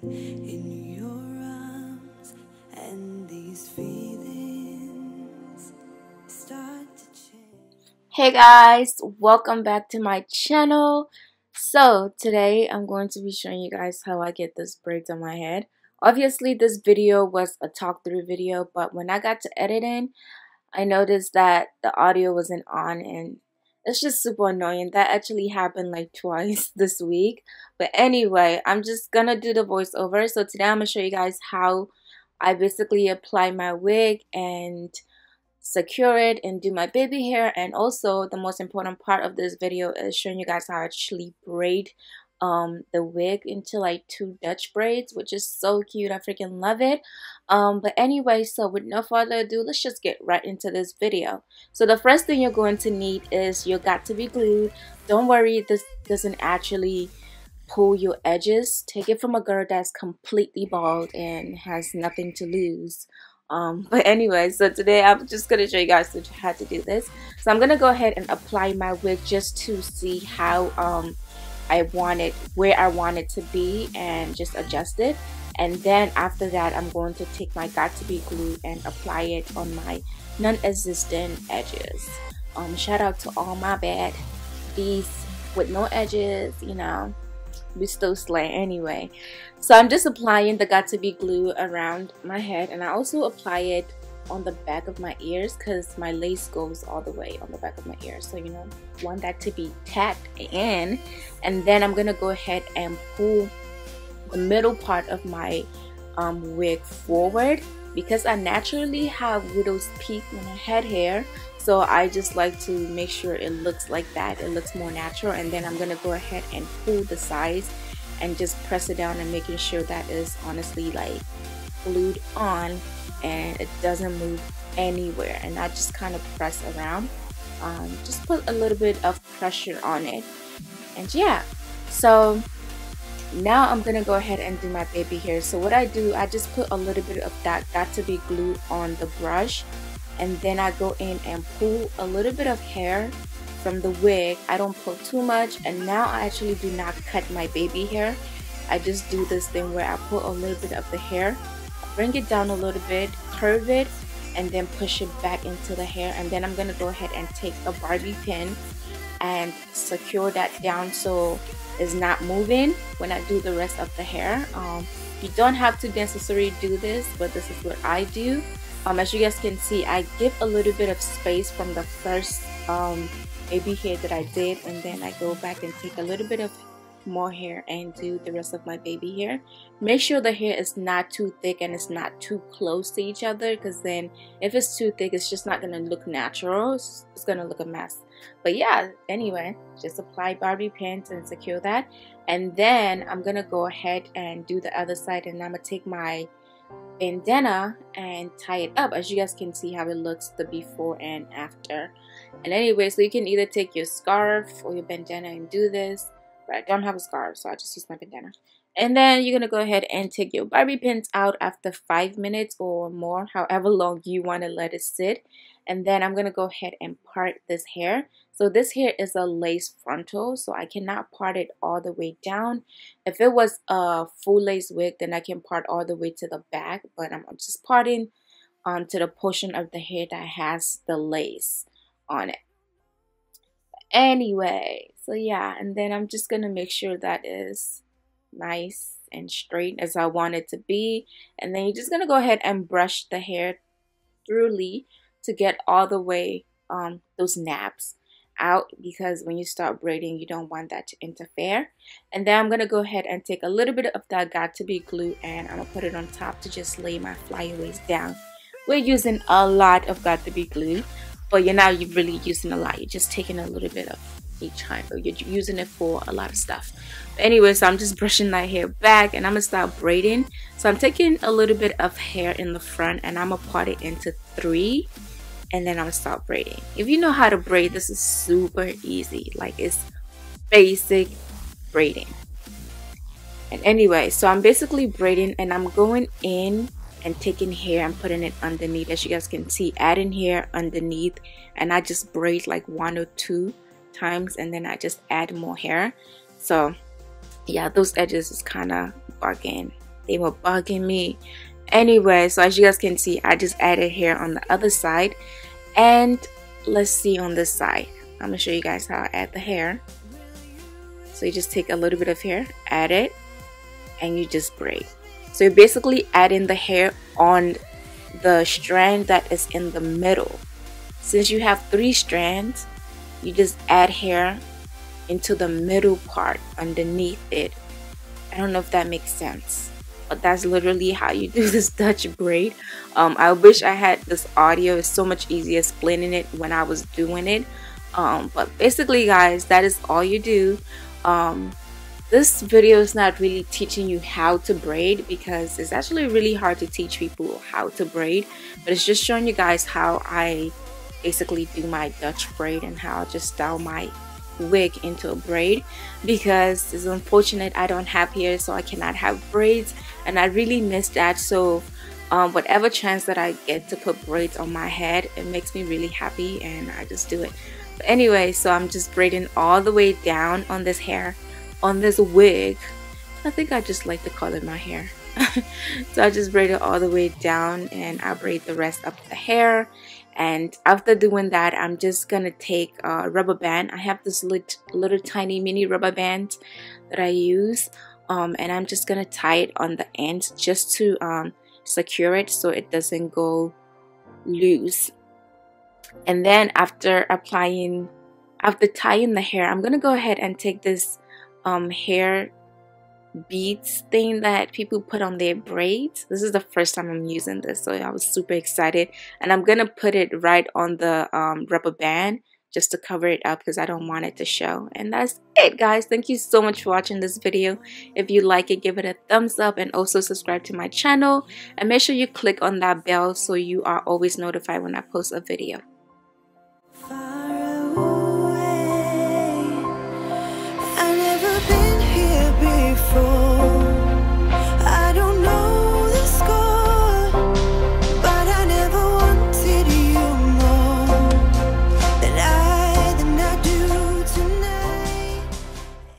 in your arms, and these feelings start to change. Hey guys, welcome back to my channel. So today I'm going to be showing you guys how I get this braids on my head. Obviously this video was a talk through video, but when I got to editing, I noticed that the audio wasn't on, and it's just super annoying. That actually happened like twice this week. But anyway, I'm just gonna do the voiceover. So today I'm gonna show you guys how I basically apply my wig and secure it and do my baby hair. And also the most important part of this video is showing you guys how I actually braid the wig into like 2 Dutch braids, which is so cute. I freaking love it. But anyway, so with no further ado, let's just get right into this video. So the first thing you're going to need is your got2b glue. Don't worry, this doesn't actually pull your edges. Take it from a girl that's completely bald and has nothing to lose. But anyway, so today I'm just gonna show you guys how to do this. So I'm gonna go ahead and apply my wig just to see how I want it, where I want it to be, and just adjust it. And then after that, I'm going to take my got2b glue and apply it on my non-existent edges. Shout out to all my bad bees with no edges, you know, we still slay anyway. So I'm just applying the got2b glue around my head, and I also apply it on the back of my ears because my lace goes all the way on the back of my ears, so you know, want that to be tacked in. And then I'm gonna go ahead and pull the middle part of my wig forward because I naturally have widow's peak in my head hair, so I just like to make sure it looks like that, it looks more natural. And then I'm gonna go ahead and pull the sides and just press it down and making sure that is honestly like glued on and it doesn't move anywhere. And I just kind of press around, just put a little bit of pressure on it. And yeah, so now I'm gonna go ahead and do my baby hair. So what I do, I just put a little bit of that got2b glue on the brush, and then I go in and pull a little bit of hair from the wig. I don't pull too much, and now I actually do not cut my baby hair. I just do this thing where I pull a little bit of the hair, bring it down a little bit, curve it, and then push it back into the hair. And then I'm gonna go ahead and take a Barbie pin and secure that down so it's not moving when I do the rest of the hair. You don't have to necessarily do this, but this is what I do. As you guys can see, I give a little bit of space from the first baby hair that I did, and then I go back and take a little bit of more hair and do the rest of my baby hair. Make sure the hair is not too thick and it's not too close to each other, because then if it's too thick, it's just not gonna look natural. It's gonna look a mess. But yeah, anyway, just apply Barbie pins and secure that. And then I'm gonna go ahead and do the other side, and I'm gonna take my bandana and tie it up. As you guys can see how it looks, the before and after. And anyway, so you can either take your scarf or your bandana and do this, but I don't have a scarf, so I just use my bandana. And then you're gonna go ahead and take your Barbie pins out after 5 minutes or more, however long you want to let it sit. And then I'm gonna go ahead and part this hair. So this hair is a lace frontal, so I cannot part it all the way down. If it was a full lace wig, then I can part all the way to the back, but I'm just parting to the portion of the hair that has the lace on it. Anyway, so yeah, and then I'm just gonna make sure that is nice and straight as I want it to be. And then you're just gonna go ahead and brush the hair thoroughly to get all the way those naps out, because when you start braiding, you don't want that to interfere. And then I'm gonna go ahead and take a little bit of that got2b glue, and I'm gonna put it on top to just lay my flyaways down. We're using a lot of got2b glue, but you're not really using a lot. You're just taking a little bit of each time, but you're using it for a lot of stuff. But anyway, so I'm just brushing that hair back, and I'm gonna start braiding. So I'm taking a little bit of hair in the front, and I'm gonna part it into 3, and then I'm gonna start braiding. If you know how to braid, this is super easy. Like, it's basic braiding. And anyway, so I'm basically braiding, and I'm going in and taking hair and putting it underneath. As you guys can see, adding hair underneath, and I just braid like 1 or 2 times, and then I just add more hair. So yeah, those edges is kind of bugging. They were bugging me. Anyway, so as you guys can see, I just added hair on the other side. And let's see on this side. I'm gonna show you guys how I add the hair. So you just take a little bit of hair, add it, and you just braid. So you're basically adding the hair on the strand that is in the middle. Since you have 3 strands, you just add hair into the middle part underneath it. I don't know if that makes sense, but that's literally how you do this Dutch braid. I wish I had this audio. It's so much easier explaining it when I was doing it. But basically guys, that is all you do. This video is not really teaching you how to braid, because it's actually really hard to teach people how to braid, but it's just showing you guys how I basically do my Dutch braid and how I just style my wig into a braid, because it's unfortunate I don't have hair, so I cannot have braids, and I really miss that. So whatever chance that I get to put braids on my head, it makes me really happy, and I just do it. But anyway, so I'm just braiding all the way down on this hair, on this wig. I think I just like the color of my hair. So I just braid it all the way down, and I braid the rest of the hair. And after doing that, I'm just gonna take a rubber band. I have this little tiny mini rubber band that I use, and I'm just gonna tie it on the ends just to secure it so it doesn't go loose. And then after tying the hair, I'm gonna go ahead and take this hair beads thing that people put on their braids. This is the first time I'm using this, so I was super excited, and I'm gonna put it right on the rubber band just to cover it up because I don't want it to show. And that's it guys. Thank you so much for watching this video. If you like it, give it a thumbs up, and also subscribe to my channel, and make sure you click on that bell so you are always notified when I post a video. Far away, I've never been here before.